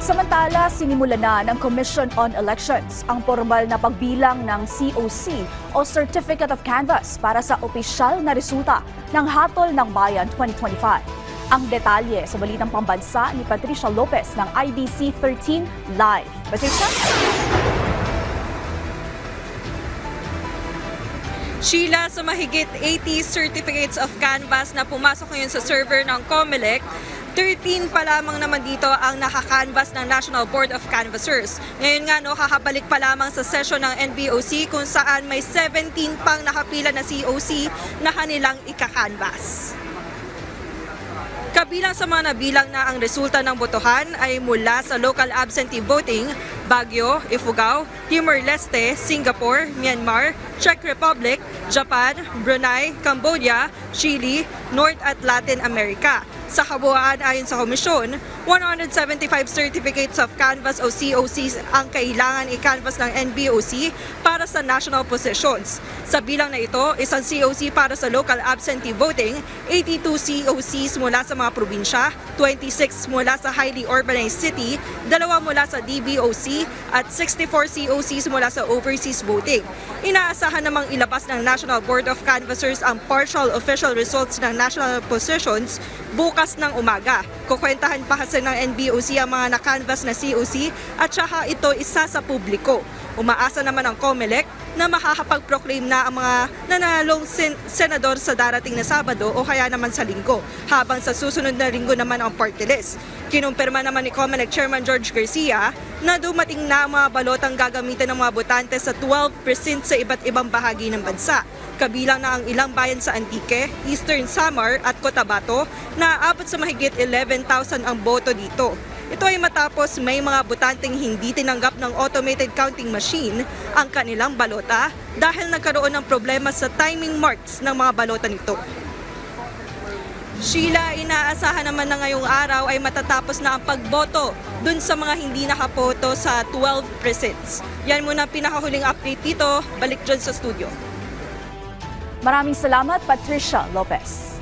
Samantala, sinimula na ng Commission on Elections ang formal na pagbilang ng COC o Certificate of Canvass para sa opisyal na resulta ng Hatol ng Bayan 2025. Ang detalye sa balitang pambansa ni Patricia Lopez ng IBC 13 Live. Patricia? Sheila, sa mahigit 80 certificates of canvass na pumasok ngayon sa server ng COMELEC, 13 pa lamang naman dito ang nakakanvas ng National Board of Canvassers. Ngayon nga, kakabalik pa lamang sa session ng NBOC kung saan may 17 pang nakapila na COC na kanilang ikakanvas. Kabilang sa mga nabilang na ang resulta ng botohan ay mula sa local absentee voting, Baguio, Ifugao, Timor-Leste, Singapore, Myanmar, Czech Republic, Japan, Brunei, Cambodia, Chile, North at Latin America. Sa kabuuan ayon sa komisyon, 175 certificates of canvass o COCs ang kailangan i-canvass ng NBOC para sa national positions. Sa bilang na ito, isang COC para sa local absentee voting, 82 COCs mula sa mga probinsya, 26 mula sa highly urbanized city, 2 mula sa DBOC at 64 COCs mula sa overseas voting. Inaasahan namang ilabas ng National Board of Canvassers ang partial official results ng national positions bukas ng umaga. Kukwentahan pa kasi ng NBOC ang mga na-canvass na COC at saka ito isa sa publiko. Umaasa naman ang COMELEC na makakapag-proclaim na ang mga nanalong senador sa darating na Sabado o kaya naman sa Linggo, habang sa susunod na Linggo naman ang party list. Kinumpirma naman ni COMELEC Chairman George Garcia na dumating na ang mga balotang gagamitin ng mga botante sa 12 precincts sa iba't ibang bahagi ng bansa. Kabilang na ang ilang bayan sa Antique, Eastern Samar at Cotabato na aabot sa mahigit 11,000 ang boto dito. Ito ay matapos may mga botanteng hindi tinanggap ng automated counting machine ang kanilang balota dahil nagkaroon ng problema sa timing marks ng mga balota nito. Sheila, inaasahan naman na ngayong araw ay matatapos na ang pagboto dun sa mga hindi nakapoto sa 12 precincts. Yan muna ang pinakahuling update dito. Balik dyan sa studio. Maraming salamat, Patricia Lopez.